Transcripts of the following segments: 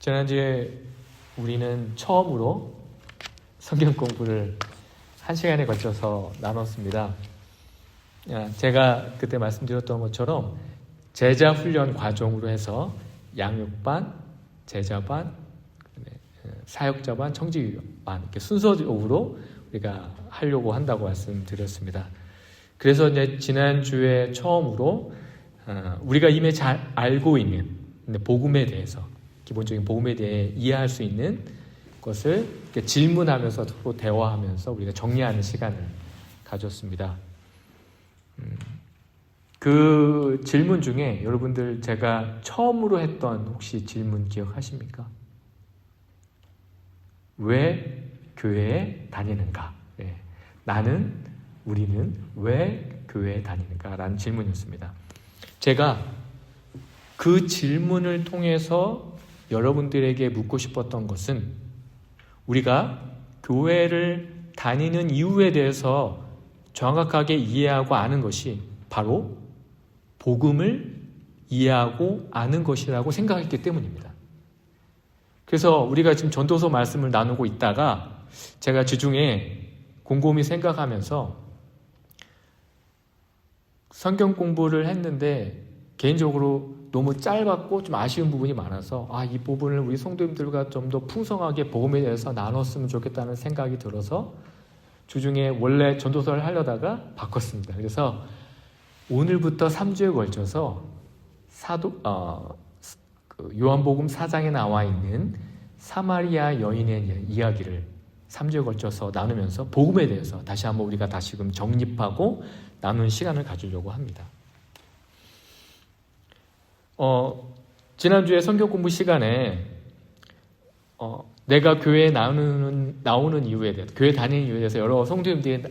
지난주에 우리는 처음으로 성경 공부를 1시간에 걸쳐서 나눴습니다. 제가 그때 말씀드렸던 것처럼 제자 훈련 과정으로 해서 양육반, 제자반, 사역자반, 청지반 이렇게 순서적으로 우리가 하려고 한다고 말씀드렸습니다. 그래서 이제 지난주에 처음으로 우리가 이미 잘 알고 있는 복음에 대해서, 기본적인 복음에 대해 이해할 수 있는 것을 이렇게 질문하면서 서로 대화하면서 우리가 정리하는 시간을 가졌습니다. 그 질문 중에 여러분들 제가 처음으로 했던 혹시 질문 기억하십니까? 왜 교회에 다니는가? 우리는 왜 교회에 다니는가? 라는 질문이었습니다. 제가 그 질문을 통해서 여러분들에게 묻고 싶었던 것은 우리가 교회를 다니는 이유에 대해서 정확하게 이해하고 아는 것이 바로 복음을 이해하고 아는 것이라고 생각했기 때문입니다. 그래서 우리가 지금 전도서 말씀을 나누고 있다가 제가 주중에 곰곰이 생각하면서 성경 공부를 했는데 개인적으로 너무 짧았고 좀 아쉬운 부분이 많아서 이 부분을 우리 성도님들과 좀 더 풍성하게 복음에 대해서 나눴으면 좋겠다는 생각이 들어서 주중에 원래 전도서를 하려다가 바꿨습니다. 그래서 오늘부터 3주에 걸쳐서 요한복음 4장에 나와 있는 사마리아 여인의 이야기를 3주에 걸쳐서 나누면서 복음에 대해서 다시 한번 우리가 다시금 정립하고 나누는 시간을 가지려고 합니다. 지난주에 성경 공부 시간에 내가 교회에 나오는 이유에 대해서, 교회 다니는 이유에 대해서 여러 성도님들이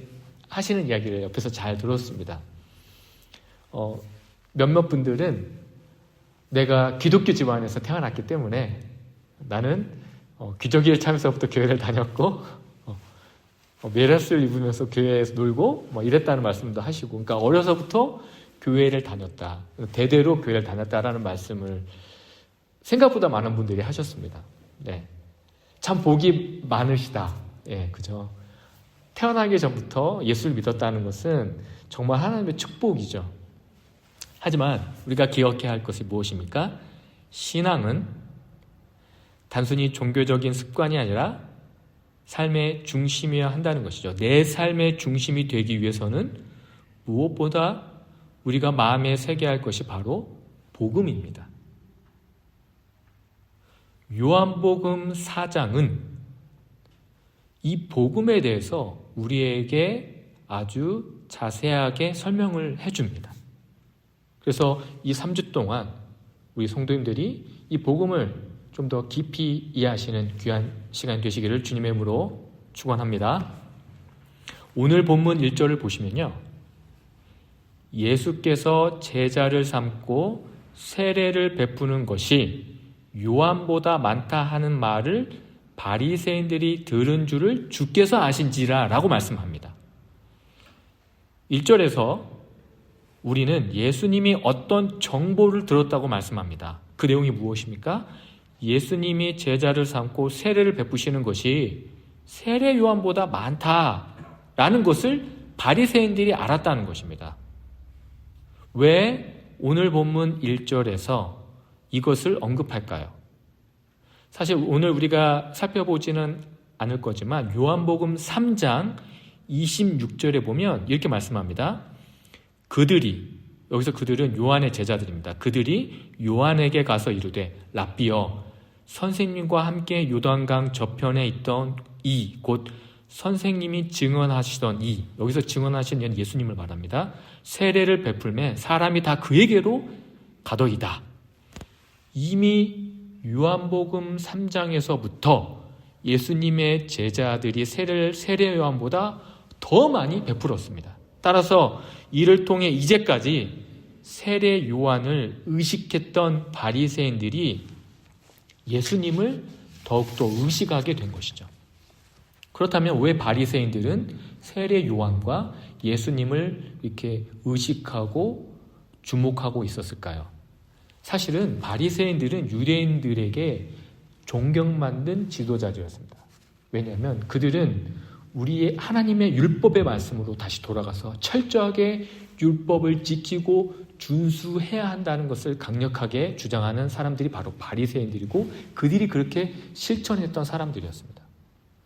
하시는 이야기를 옆에서 잘 들었습니다. 몇몇 분들은 내가 기독교 집안에서 태어났기 때문에 나는 기저귀를 차면서부터 교회를 다녔고 메라스를 입으면서 교회에서 놀고 이랬다는 말씀도 하시고, 그러니까 어려서부터 교회를 다녔다, 대대로 교회를 다녔다라는 말씀을 생각보다 많은 분들이 하셨습니다. 네, 참 복이 많으시다. 그죠? 태어나기 전부터 예수를 믿었다는 것은 정말 하나님의 축복이죠. 하지만 우리가 기억해야 할 것이 무엇입니까? 신앙은 단순히 종교적인 습관이 아니라 삶의 중심이어야 한다는 것이죠. 내 삶의 중심이 되기 위해서는 무엇보다 우리가 마음에 새겨야 할 것이 바로 복음입니다. 요한복음 4장은 이 복음에 대해서 우리에게 아주 자세하게 설명을 해줍니다. 그래서 이 3주 동안 우리 성도님들이 이 복음을 좀 더 깊이 이해하시는 귀한 시간 되시기를 주님의 이름으로 축원합니다. 오늘 본문 1절을 보시면요, 예수께서 제자를 삼고 세례를 베푸는 것이 요한보다 많다 하는 말을 바리새인들이 들은 줄을 주께서 아신지라 라고 말씀합니다. 1절에서 우리는 예수님이 어떤 정보를 들었다고 말씀합니다. 그 내용이 무엇입니까? 예수님이 제자를 삼고 세례를 베푸시는 것이 세례 요한보다 많다라는 것을 바리새인들이 알았다는 것입니다. 왜 오늘 본문 1절에서 이것을 언급할까요? 사실 오늘 우리가 살펴보지는 않을 거지만 요한복음 3장 26절에 보면 이렇게 말씀합니다. 여기서 그들은 요한의 제자들입니다. 그들이 요한에게 가서 이르되 랍비여, 선생님과 함께 요단강 저편에 있던 곧 선생님이 증언하시던 여기서 증언하신 예수님을 말합니다. 세례를 베풀매 사람이 다 그에게로 가더이다. 이미 요한복음 3장에서부터 예수님의 제자들이 세례 요한보다 더 많이 베풀었습니다. 따라서 이를 통해 이제까지 세례 요한을 의식했던 바리새인들이 예수님을 더욱더 의식하게 된 것이죠. 그렇다면 왜 바리새인들은 세례 요한과 예수님을 이렇게 의식하고 주목하고 있었을까요? 사실은 바리새인들은 유대인들에게 존경받는 지도자들이었습니다. 왜냐하면 그들은 우리의 하나님의 율법의 말씀으로 다시 돌아가서 철저하게 율법을 지키고 준수해야 한다는 것을 강력하게 주장하는 사람들이 바로 바리새인들이고 그들이 그렇게 실천했던 사람들이었습니다.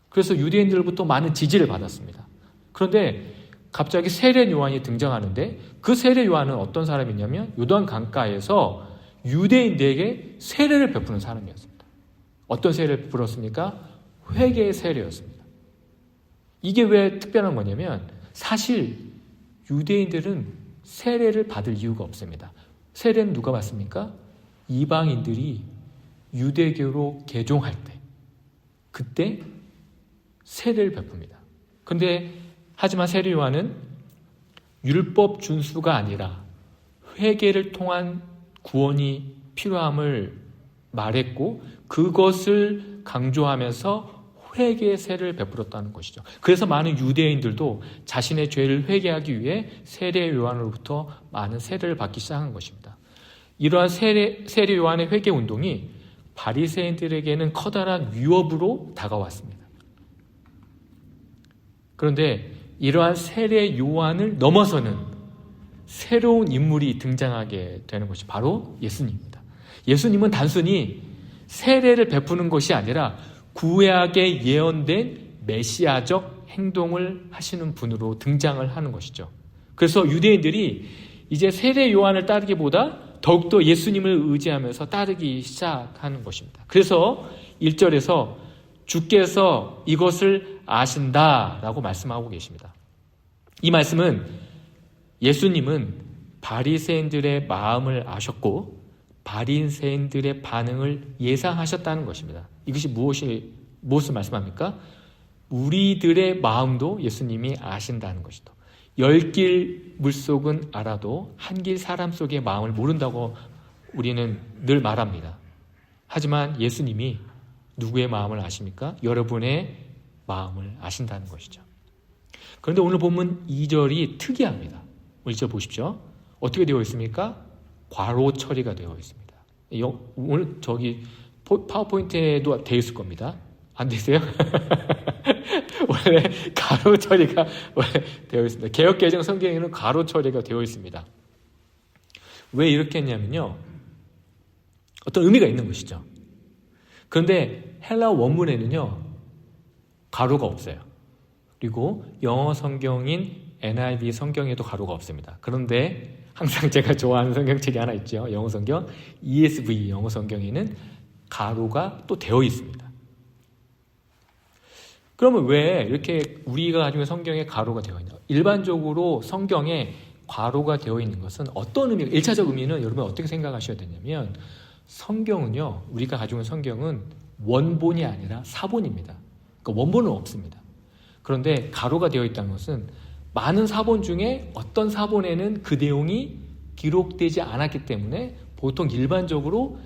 그래서 유대인들로부터 많은 지지를 받았습니다. 그런데 갑자기 세례 요한이 등장하는데 그 세례 요한은 어떤 사람이냐면 요단 강가에서 유대인들에게 세례를 베푸는 사람이었습니다. 어떤 세례를 베풀었습니까? 회개의 세례였습니다. 이게 왜 특별한 거냐면 사실 유대인들은 세례를 받을 이유가 없습니다. 세례는 누가 받습니까? 이방인들이 유대교로 개종할 때 그때 세례를 베풉니다. 그런데 하지만 세례 요한은 율법 준수가 아니라 회개를 통한 구원이 필요함을 말했고 그것을 강조하면서 회개의 세례를 베풀었다는 것이죠. 그래서 많은 유대인들도 자신의 죄를 회개하기 위해 세례 요한으로부터 많은 세례를 받기 시작한 것입니다. 이러한 세례 요한의 회개 운동이 바리새인들에게는 커다란 위협으로 다가왔습니다. 그런데 이러한 세례 요한을 넘어서는 새로운 인물이 등장하게 되는 것이 바로 예수님입니다. 예수님은 단순히 세례를 베푸는 것이 아니라 구약에 예언된 메시아적 행동을 하시는 분으로 등장을 하는 것이죠. 그래서 유대인들이 이제 세례 요한을 따르기보다 더욱더 예수님을 의지하면서 따르기 시작하는 것입니다. 그래서 1절에서 주께서 이것을 아신다라고 말씀하고 계십니다. 이 말씀은 예수님은 바리새인들의 마음을 아셨고 바리새인들의 반응을 예상하셨다는 것입니다. 이것이 무엇을 말씀합니까? 우리들의 마음도 예수님이 아신다는 것이죠. 10길 물속은 알아도 한 길 사람 속의 마음을 모른다고 우리는 늘 말합니다. 하지만 예수님이 누구의 마음을 아십니까? 여러분의 마음을 아신다는 것이죠. 그런데 오늘 본문 2절이 특이합니다. 1절 보십시오. 어떻게 되어 있습니까? 괄호 처리가 되어 있습니다. 오늘 저기 파워포인트에도 되어 있을 겁니다. 안 되세요? 원래 괄호 처리가 원래 되어 있습니다. 개역개정 성경에는 괄호 처리가 되어 있습니다. 왜 이렇게 했냐면요. 어떤 의미가 있는 것이죠. 그런데 헬라 원문에는요. 괄호가 없어요. 그리고 영어 성경인 NIV 성경에도 괄호가 없습니다. 그런데 항상 제가 좋아하는 성경책이 하나 있죠. 영어 성경 ESV 영어 성경에는 괄호가 또 되어 있습니다. 그러면 왜 이렇게 우리가 가지고 있는 성경에 괄호가 되어 있냐? 일반적으로 성경에 괄호가 되어 있는 것은 어떤 의미가 1차적 의미는 여러분 어떻게 생각하셔야 되냐면 성경은요. 우리가 가지고 있는 성경은 원본이 아니라 사본입니다. 그러니까 원본은 없습니다. 그런데 괄호가 되어 있다는 것은 많은 사본 중에 어떤 사본에는 그 내용이 기록되지 않았기 때문에 보통 일반적으로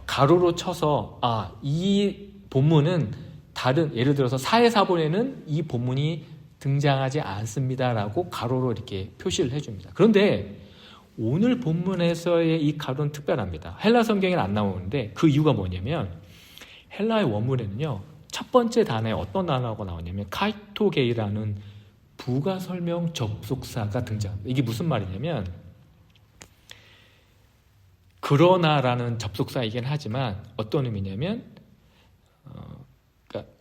가로로 쳐서 이 본문은 다른 예를 들어서 사회사본에는 이 본문이 등장하지 않습니다라고 가로로 이렇게 표시를 해줍니다. 그런데 오늘 본문에서의 이 가로는 특별합니다. 헬라 성경에는 안 나오는데 그 이유가 뭐냐면 헬라의 원문에는요. 첫 번째 단어에 어떤 단어가 나오냐면 카이토게이라는 부가 설명 접속사가 등장합니다. 이게 무슨 말이냐면 그러나라는 접속사이긴 하지만 어떤 의미냐면 그러니까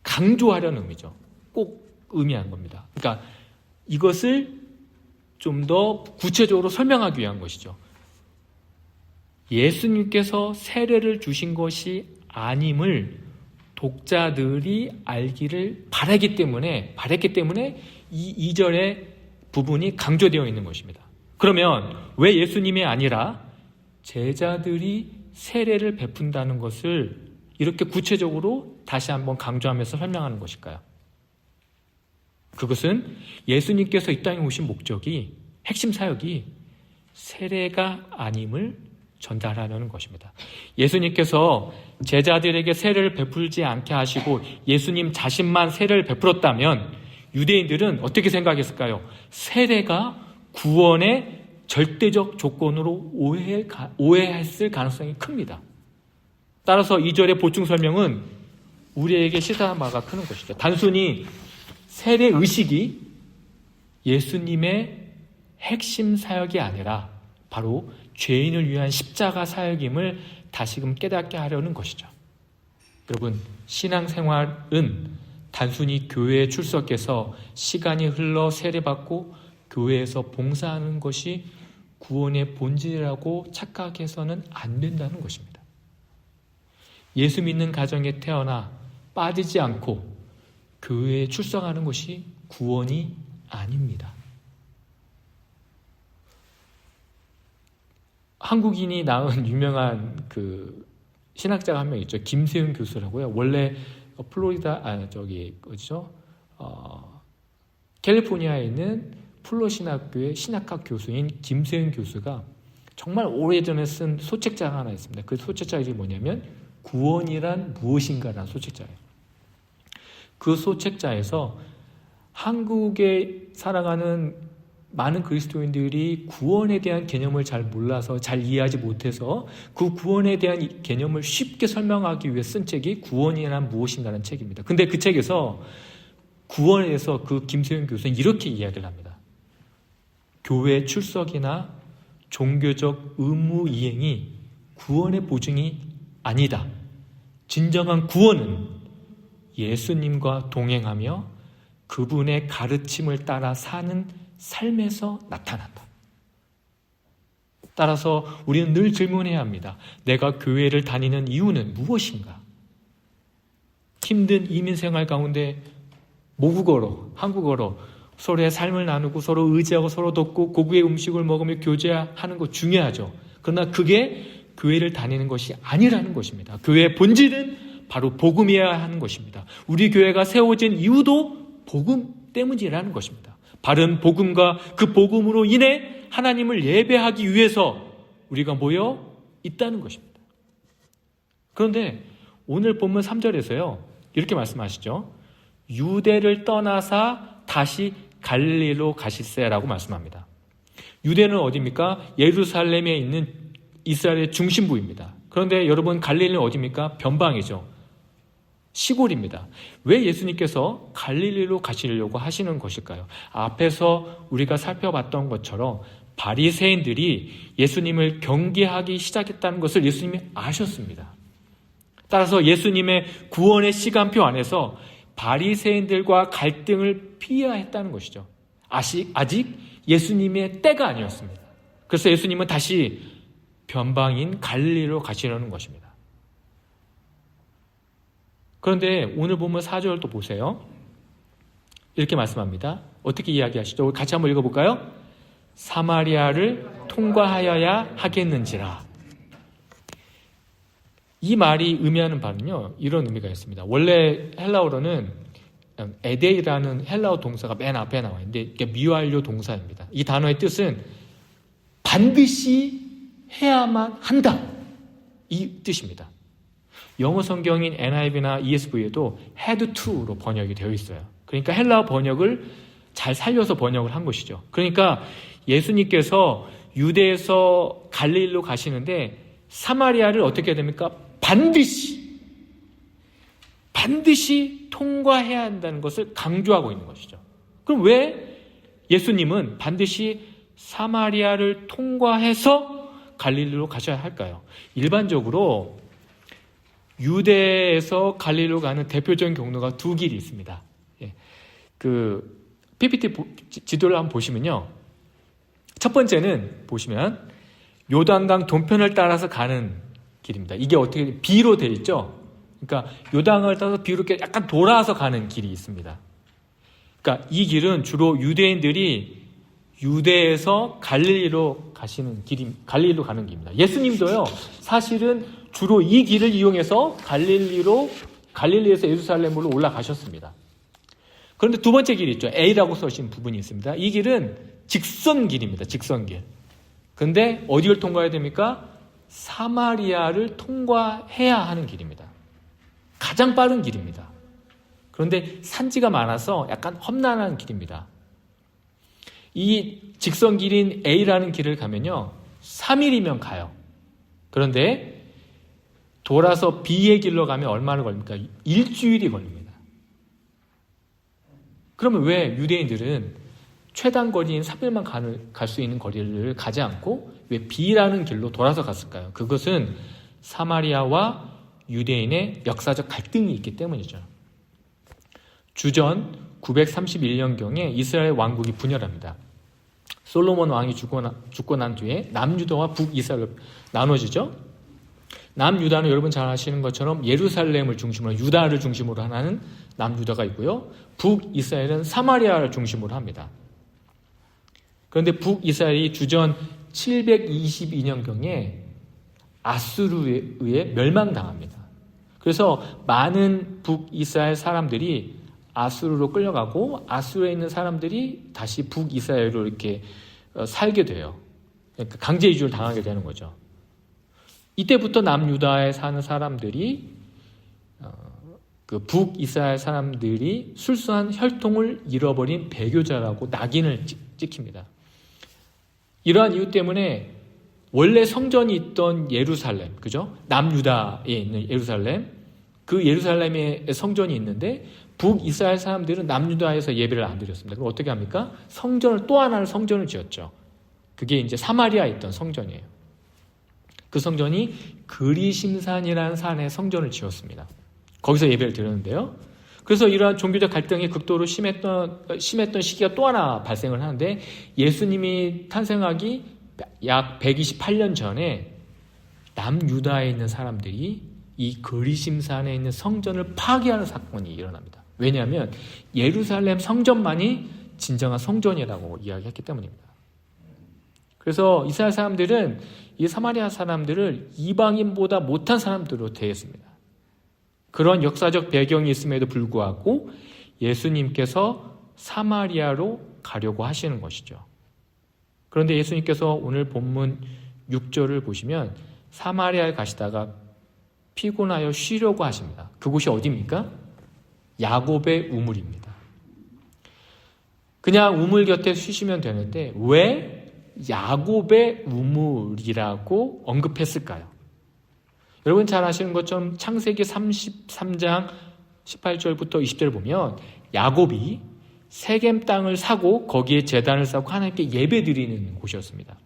강조하려는 의미죠. 꼭 의미한 겁니다. 그러니까 이것을 좀 더 구체적으로 설명하기 위한 것이죠. 예수님께서 세례를 주신 것이 아님을 독자들이 알기를 바랬기 때문에 이 2절의 부분이 강조되어 있는 것입니다. 그러면 왜 예수님이 아니라 제자들이 세례를 베푼다는 것을 이렇게 구체적으로 다시 한번 강조하면서 설명하는 것일까요? 그것은 예수님께서 이 땅에 오신 목적이 핵심 사역이 세례가 아님을 전달하려는 것입니다. 예수님께서 제자들에게 세례를 베풀지 않게 하시고 예수님 자신만 세례를 베풀었다면 유대인들은 어떻게 생각했을까요? 세례가 구원의 절대적 조건으로 오해했을 가능성이 큽니다. 따라서 2절의 보충 설명은 우리에게 시사한 바가 크는 것이죠. 단순히 세례 의식이 예수님의 핵심 사역이 아니라 바로 죄인을 위한 십자가 사역임을 다시금 깨닫게 하려는 것이죠. 여러분, 신앙생활은 단순히 교회에 출석해서 시간이 흘러 세례받고 교회에서 봉사하는 것이 구원의 본질이라고 착각해서는 안 된다는 것입니다. 예수 믿는 가정에 태어나 빠지지 않고 교회에 출석하는 것이 구원이 아닙니다. 한국인이 낳은 유명한 그 신학자가 한 명 있죠. 김세윤 교수라고요. 원래 캘리포니아에 있는 플로 신학교의 신학학 교수인 김세윤 교수가 정말 오래전에 쓴 소책자가 하나 있습니다. 그 소책자 이름이 뭐냐면 구원이란 무엇인가라는 소책자예요. 그 소책자에서 한국에 살아가는 많은 그리스도인들이 구원에 대한 개념을 잘 몰라서 잘 이해하지 못해서 그 구원에 대한 개념을 쉽게 설명하기 위해 쓴 책이 구원이란 무엇인가라는 책입니다. 근데 그 책에서 구원에 대해서 그 김세윤 교수는 이렇게 이야기를 합니다. 교회 출석이나 종교적 의무 이행이 구원의 보증이 아니다. 진정한 구원은 예수님과 동행하며 그분의 가르침을 따라 사는 삶에서 나타난다. 따라서 우리는 늘 질문해야 합니다. 내가 교회를 다니는 이유는 무엇인가? 힘든 이민생활 가운데 모국어로, 한국어로 서로의 삶을 나누고 서로 의지하고 서로 돕고 고국의 음식을 먹으며 교제하는 거 중요하죠. 그러나 그게 교회를 다니는 것이 아니라는 것입니다. 교회의 본질은 바로 복음이어야 하는 것입니다. 우리 교회가 세워진 이유도 복음 때문이라는 것입니다. 바른 복음과 그 복음으로 인해 하나님을 예배하기 위해서 우리가 모여 있다는 것입니다. 그런데 오늘 본문 3절에서요 이렇게 말씀하시죠. 유대를 떠나사 다시 갈릴리로 가실세라고 말씀합니다. 유대는 어디입니까? 예루살렘에 있는 이스라엘의 중심부입니다. 그런데 여러분 갈릴리는 어디입니까? 변방이죠. 시골입니다. 왜 예수님께서 갈릴리로 가시려고 하시는 것일까요? 앞에서 우리가 살펴봤던 것처럼 바리새인들이 예수님을 경계하기 시작했다는 것을 예수님이 아셨습니다. 따라서 예수님의 구원의 시간표 안에서 바리새인들과 갈등을 피해야 했다는 것이죠. 아직 예수님의 때가 아니었습니다. 그래서 예수님은 다시 변방인 갈릴리로 가시려는 것입니다. 그런데 오늘 보면 4절 또 보세요. 이렇게 말씀합니다. 어떻게 이야기하시죠? 같이 한번 읽어볼까요? 사마리아를 통과하여야 하겠는지라. 이 말이 의미하는 바는요, 이런 의미가 있습니다. 원래 헬라어로는 에데이라는 헬라어 동사가 맨 앞에 나와 있는데 이게 미완료 동사입니다. 이 단어의 뜻은 반드시 해야만 한다. 이 뜻입니다. 영어 성경인 NIV나 ESV에도 had to로 번역이 되어 있어요. 그러니까 헬라어 번역을 잘 살려서 번역을 한 것이죠. 그러니까 예수님께서 유대에서 갈릴리로 가시는데 사마리아를 어떻게 해야 됩니까? 반드시 통과해야 한다는 것을 강조하고 있는 것이죠. 그럼 왜 예수님은 반드시 사마리아를 통과해서 갈릴리로 가셔야 할까요? 일반적으로 유대에서 갈릴리로 가는 대표적인 경로가 두 길이 있습니다. 그 PPT 지도를 한번 보시면요. 첫 번째는 보시면 요단강 동편을 따라서 가는 길입니다. 이게 어떻게 B로 되어 있죠? 그러니까 요단강을 따라서 B로 이렇게 약간 돌아서 가는 길이 있습니다. 그러니까 이 길은 주로 유대인들이 유대에서 갈릴리로 가시는 갈릴리로 가는 길입니다. 예수님도요, 사실은 주로 이 길을 이용해서 갈릴리에서 예루살렘으로 올라가셨습니다. 그런데 두 번째 길이 있죠. A라고 써진 부분이 있습니다. 이 길은 직선길입니다. 직선길. 그런데 어디를 통과해야 됩니까? 사마리아를 통과해야 하는 길입니다. 가장 빠른 길입니다. 그런데 산지가 많아서 약간 험난한 길입니다. 이 직선길인 A라는 길을 가면요 3일이면 가요. 그런데 돌아서 B의 길로 가면 얼마나 걸립니까? 일주일이 걸립니다. 그러면 왜 유대인들은 최단 거리인 3일만 갈 수 있는 거리를 가지 않고 왜 B라는 길로 돌아서 갔을까요? 그것은 사마리아와 유대인의 역사적 갈등이 있기 때문이죠. 주전 931년경에 이스라엘 왕국이 분열합니다. 솔로몬 왕이 죽고 난 뒤에 남유다와 북이스라엘로 나눠지죠. 남유다는 여러분 잘 아시는 것처럼 예루살렘을 중심으로 유다를 중심으로 하는 남유다가 있고요. 북이스라엘은 사마리아를 중심으로 합니다. 그런데 북이스라엘이 주전 722년경에 아수르에 의해 멸망당합니다. 그래서 많은 북이스라엘 사람들이 아수르로 끌려가고 아수르에 있는 사람들이 다시 북이스라엘로 이렇게 살게 돼요. 그러니까 강제 이주를 당하게 되는 거죠. 이때부터 남유다에 사는 사람들이 그 북이스라엘 사람들이 술수한 혈통을 잃어버린 배교자라고 낙인을 찍힙니다. 이러한 이유 때문에 원래 성전이 있던 예루살렘, 그죠? 남유다에 있는 예루살렘, 그 예루살렘에 성전이 있는데 북이스라엘 사람들은 남유다에서 예배를 안 드렸습니다. 그럼 어떻게 합니까? 또 하나의 성전을 지었죠. 그게 이제 사마리아에 있던 성전이에요. 그 성전이 그리심산이라는 산에 성전을 지었습니다. 거기서 예배를 드렸는데요. 그래서 이러한 종교적 갈등이 극도로 심했던 시기가 또 하나 발생을 하는데 예수님이 탄생하기 약 128년 전에 남유다에 있는 사람들이 이 그리심산에 있는 성전을 파괴하는 사건이 일어납니다. 왜냐하면 예루살렘 성전만이 진정한 성전이라고 이야기했기 때문입니다. 그래서 이스라엘 사람들은 이 사마리아 사람들을 이방인보다 못한 사람들로 대했습니다. 그런 역사적 배경이 있음에도 불구하고 예수님께서 사마리아로 가려고 하시는 것이죠. 그런데 예수님께서 오늘 본문 6절을 보시면 사마리아에 가시다가 피곤하여 쉬려고 하십니다. 그곳이 어디입니까? 야곱의 우물입니다. 그냥 우물 곁에 쉬시면 되는데 왜 야곱의 우물이라고 언급했을까요? 여러분 잘 아시는 것처럼 창세기 33장 18절부터 20절을 보면 야곱이 세겜 땅을 사고 거기에 제단을 쌓고 하나님께 예배드리는 곳이었습니다.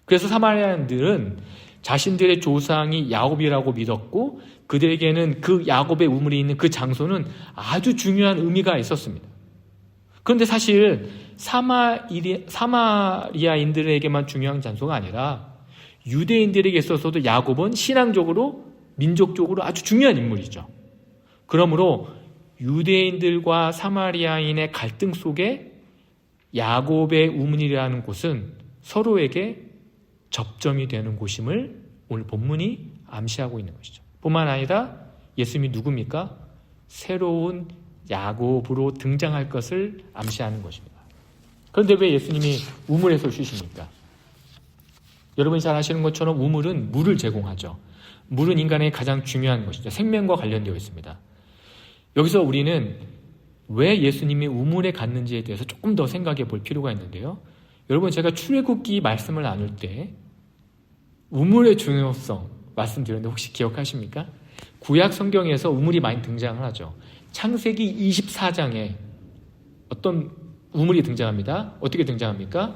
그래서 사마리아인들은 자신들의 조상이 야곱이라고 믿었고 그들에게는 그 야곱의 우물이 있는 그 장소는 아주 중요한 의미가 있었습니다. 그런데 사실 사마리아인들에게만 중요한 장소가 아니라 유대인들에게 있어서도 야곱은 신앙적으로 민족적으로 아주 중요한 인물이죠. 그러므로 유대인들과 사마리아인의 갈등 속에 야곱의 우물이라는 곳은 서로에게 접점이 되는 곳임을 오늘 본문이 암시하고 있는 것이죠. 뿐만 아니라 예수님이 누굽니까? 새로운 야곱으로 등장할 것을 암시하는 것입니다. 그런데 왜 예수님이 우물에서 쉬십니까? 여러분이 잘 아시는 것처럼 우물은 물을 제공하죠. 물은 인간의 가장 중요한 것이죠. 생명과 관련되어 있습니다. 여기서 우리는 왜 예수님이 우물에 갔는지에 대해서 조금 더 생각해 볼 필요가 있는데요. 여러분 제가 출애굽기 말씀을 나눌 때 우물의 중요성 말씀드렸는데 혹시 기억하십니까? 구약 성경에서 우물이 많이 등장을 하죠. 창세기 24장에 어떤 우물이 등장합니다. 어떻게 등장합니까?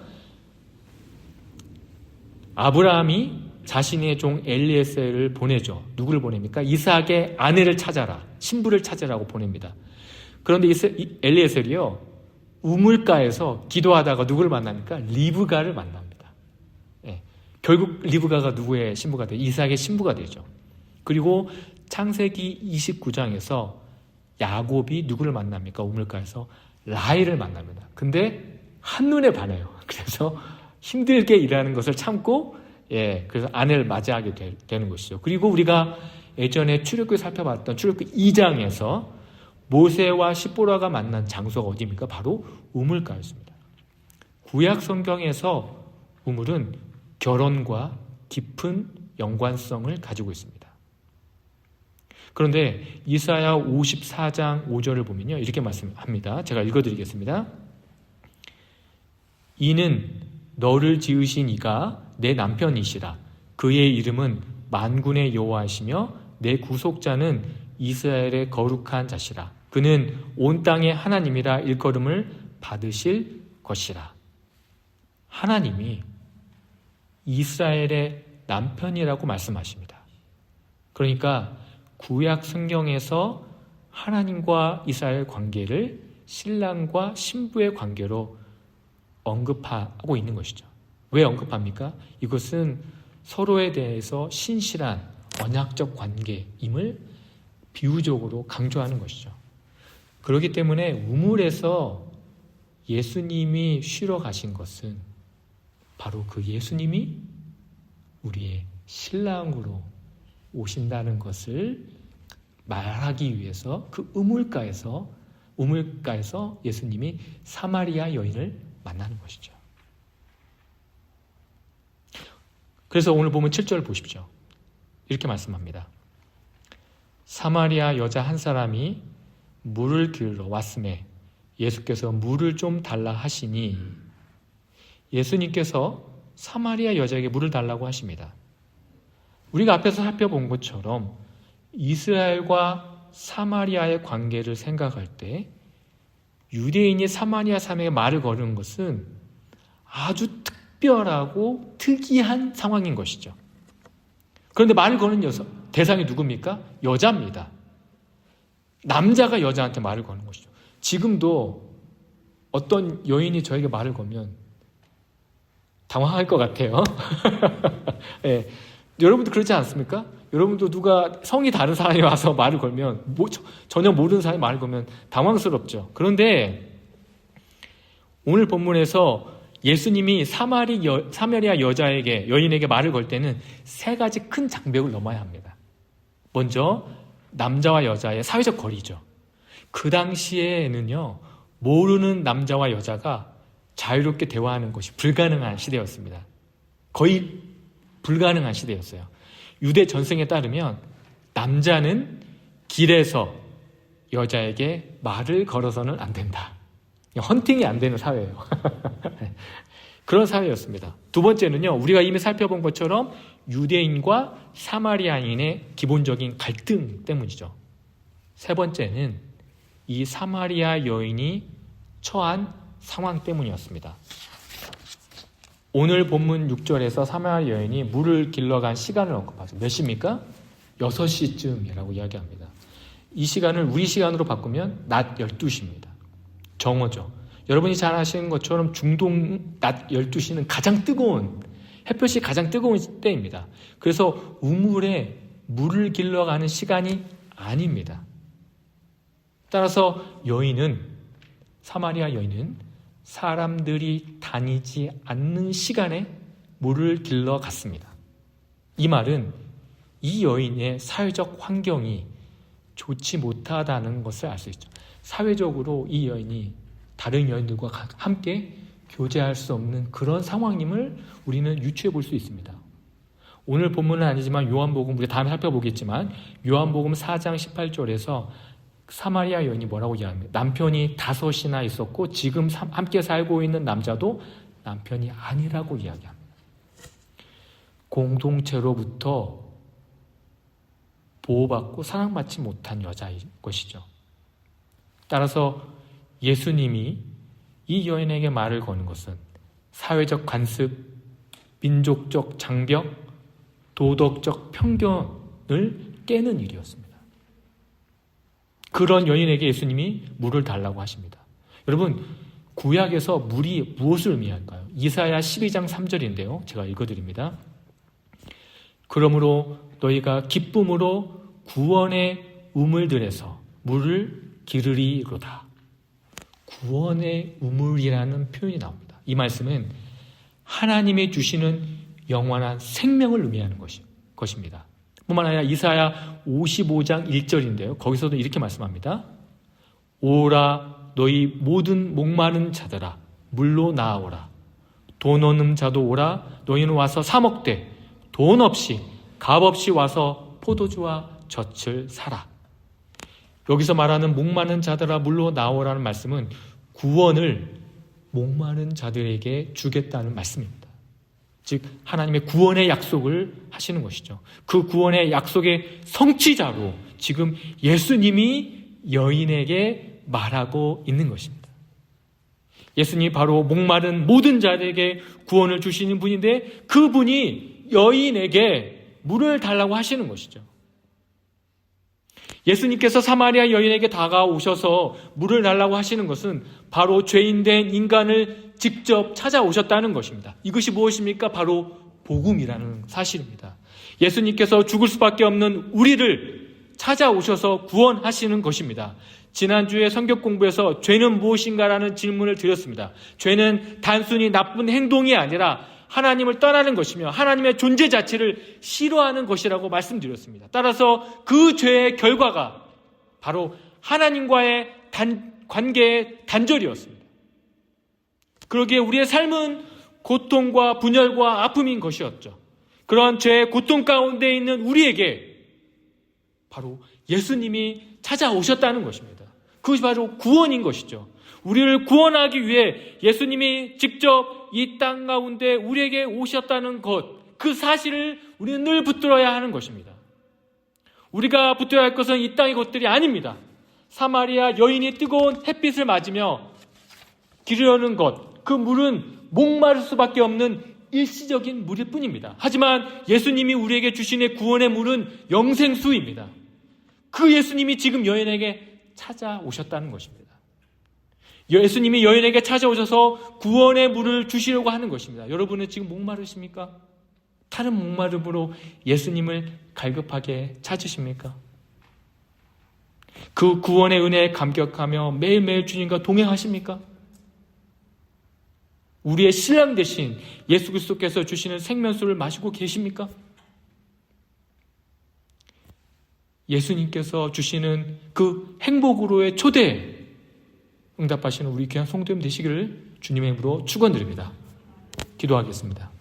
아브라함이 자신의 종 엘리에셀을 보내죠. 누구를 보냅니까? 이삭의 아내를 찾아라. 신부를 찾으라고 보냅니다. 그런데 엘리에셀이요. 우물가에서 기도하다가 누구를 만납니까? 리브가를 만납니다. 예. 결국 리브가가 누구의 신부가 되죠? 이삭의 신부가 되죠. 그리고 창세기 29장에서 야곱이 누구를 만납니까? 우물가에서 라헬을 만납니다. 근데 한눈에 반해요. 그래서 힘들게 일하는 것을 참고 그래서 아내를 맞이하게 되는 것이죠. 그리고 우리가 예전에 출애굽기 살펴봤던 출애굽기 2장에서 모세와 시보라가 만난 장소가 어디입니까? 바로 우물가였습니다. 구약 성경에서 우물은 결혼과 깊은 연관성을 가지고 있습니다. 그런데 이사야 54장 5절을 보면요. 이렇게 말씀합니다. 제가 읽어드리겠습니다. 이는 너를 지으신 이가 내 남편이시라. 그의 이름은 만군의 여호와이시며 내 구속자는 이스라엘의 거룩한 자시라. 그는 온 땅의 하나님이라 일컬음을 받으실 것이라. 하나님이 이스라엘의 남편이라고 말씀하십니다. 그러니까 구약 성경에서 하나님과 이스라엘 관계를 신랑과 신부의 관계로 언급하고 있는 것이죠. 왜 언급합니까? 이것은 서로에 대해서 신실한 언약적 관계임을 비유적으로 강조하는 것이죠. 그렇기 때문에 우물에서 예수님이 쉬러 가신 것은 바로 그 예수님이 우리의 신랑으로 오신다는 것을 말하기 위해서 그 우물가에서 예수님이 사마리아 여인을 만나는 것이죠. 그래서 오늘 보면 7절 보십시오. 이렇게 말씀합니다. 사마리아 여자 한 사람이 물을 길러 왔음에 예수께서 물을 좀 달라 하시니 예수님께서 사마리아 여자에게 물을 달라고 하십니다. 우리가 앞에서 살펴본 것처럼 이스라엘과 사마리아의 관계를 생각할 때 유대인이 사마리아 사람에게 말을 거는 것은 아주 특별하고 특이한 상황인 것이죠. 그런데 말을 거는 대상이 누굽니까? 여자입니다. 남자가 여자한테 말을 거는 것이죠. 지금도 어떤 여인이 저에게 말을 거면 당황할 것 같아요. 네. 여러분도 그렇지 않습니까? 여러분도 누가 성이 다른 사람이 와서 말을 걸면 전혀 모르는 사람이 말을 걸면 당황스럽죠. 그런데 오늘 본문에서 예수님이 사마리아 여인에게 말을 걸 때는 세 가지 큰 장벽을 넘어야 합니다. 먼저 남자와 여자의 사회적 거리죠. 그 당시에는요, 모르는 남자와 여자가 자유롭게 대화하는 것이 불가능한 시대였습니다. 거의 불가능한 시대였어요. 유대 전승에 따르면 남자는 길에서 여자에게 말을 걸어서는 안 된다. 헌팅이 안 되는 사회예요. 그런 사회였습니다. 두 번째는요, 우리가 이미 살펴본 것처럼 유대인과 사마리아인의 기본적인 갈등 때문이죠. 세 번째는 이 사마리아 여인이 처한 상황 때문이었습니다. 오늘 본문 6절에서 사마리아 여인이 물을 길러간 시간을 언급하죠. 몇 시입니까? 6시쯤이라고 이야기합니다. 이 시간을 우리 시간으로 바꾸면 낮 12시입니다. 정오죠. 여러분이 잘 아시는 것처럼 중동 낮 12시는 가장 뜨거운, 햇볕이 가장 뜨거운 때입니다. 그래서 우물에 물을 길러가는 시간이 아닙니다. 따라서 사마리아 여인은 사람들이 다니지 않는 시간에 물을 길러 갔습니다. 이 말은 이 여인의 사회적 환경이 좋지 못하다는 것을 알 수 있죠. 사회적으로 이 여인이 다른 여인들과 함께 교제할 수 없는 그런 상황임을 우리는 유추해 볼 수 있습니다. 오늘 본문은 아니지만 요한복음, 우리 다음에 살펴보겠지만 요한복음 4장 18절에서 사마리아 여인이 뭐라고 이야기합니까? 남편이 5이나 있었고 지금 함께 살고 있는 남자도 남편이 아니라고 이야기합니다. 공동체로부터 보호받고 사랑받지 못한 여자인 것이죠. 따라서 예수님이 이 여인에게 말을 거는 것은 사회적 관습, 민족적 장벽, 도덕적 편견을 깨는 일이었습니다. 그런 여인에게 예수님이 물을 달라고 하십니다. 여러분, 구약에서 물이 무엇을 의미할까요? 이사야 12장 3절인데요. 제가 읽어드립니다. 그러므로 너희가 기쁨으로 구원의 우물들에서 물을 기르리로다. 구원의 우물이라는 표현이 나옵니다. 이 말씀은 하나님이 주시는 영원한 생명을 의미하는 것입니다. 뿐만 아니라 이사야 55장 1절인데요. 거기서도 이렇게 말씀합니다. 오라 너희 모든 목마른 자들아 물로 나아오라. 돈 없는 자도 오라. 너희는 와서 사 먹되 돈 없이 값 없이 와서 포도주와 젖을 사라. 여기서 말하는 목마른 자들아 물로 나오라는 말씀은 구원을 목마른 자들에게 주겠다는 말씀입니다. 즉 하나님의 구원의 약속을 하시는 것이죠. 그 구원의 약속의 성취자로 지금 예수님이 여인에게 말하고 있는 것입니다. 예수님이 바로 목마른 모든 자들에게 구원을 주시는 분인데 그분이 여인에게 물을 달라고 하시는 것이죠. 예수님께서 사마리아 여인에게 다가오셔서 물을 달라고 하시는 것은 바로 죄인된 인간을 직접 찾아오셨다는 것입니다. 이것이 무엇입니까? 바로 복음이라는 사실입니다. 예수님께서 죽을 수밖에 없는 우리를 찾아오셔서 구원하시는 것입니다. 지난주에 성경 공부에서 죄는 무엇인가라는 질문을 드렸습니다. 죄는 단순히 나쁜 행동이 아니라 하나님을 떠나는 것이며 하나님의 존재 자체를 싫어하는 것이라고 말씀드렸습니다. 따라서 그 죄의 결과가 바로 하나님과의 관계의 단절이었습니다. 그러기에 우리의 삶은 고통과 분열과 아픔인 것이었죠. 그런 죄의 고통 가운데 있는 우리에게 바로 예수님이 찾아오셨다는 것입니다. 그것이 바로 구원인 것이죠. 우리를 구원하기 위해 예수님이 직접 이 땅 가운데 우리에게 오셨다는 것, 그 사실을 우리는 늘 붙들어야 하는 것입니다. 우리가 붙들어야 할 것은 이 땅의 것들이 아닙니다. 사마리아 여인이 뜨거운 햇빛을 맞으며 기르려는 것, 그 물은 목마를 수밖에 없는 일시적인 물일 뿐입니다. 하지만 예수님이 우리에게 주시는 구원의 물은 영생수입니다. 그 예수님이 지금 여인에게 찾아오셨다는 것입니다. 예수님이 여인에게 찾아오셔서 구원의 물을 주시려고 하는 것입니다. 여러분은 지금 목마르십니까? 다른 목마름으로 예수님을 갈급하게 찾으십니까? 그 구원의 은혜에 감격하며 매일매일 주님과 동행하십니까? 우리의 신랑 되신 예수 그리스도께서 주시는 생명수를 마시고 계십니까? 예수님께서 주시는 그 행복으로의 초대에 응답하시는 우리 귀한 성도님 되시기를 주님의 이름으로 축원드립니다. 기도하겠습니다.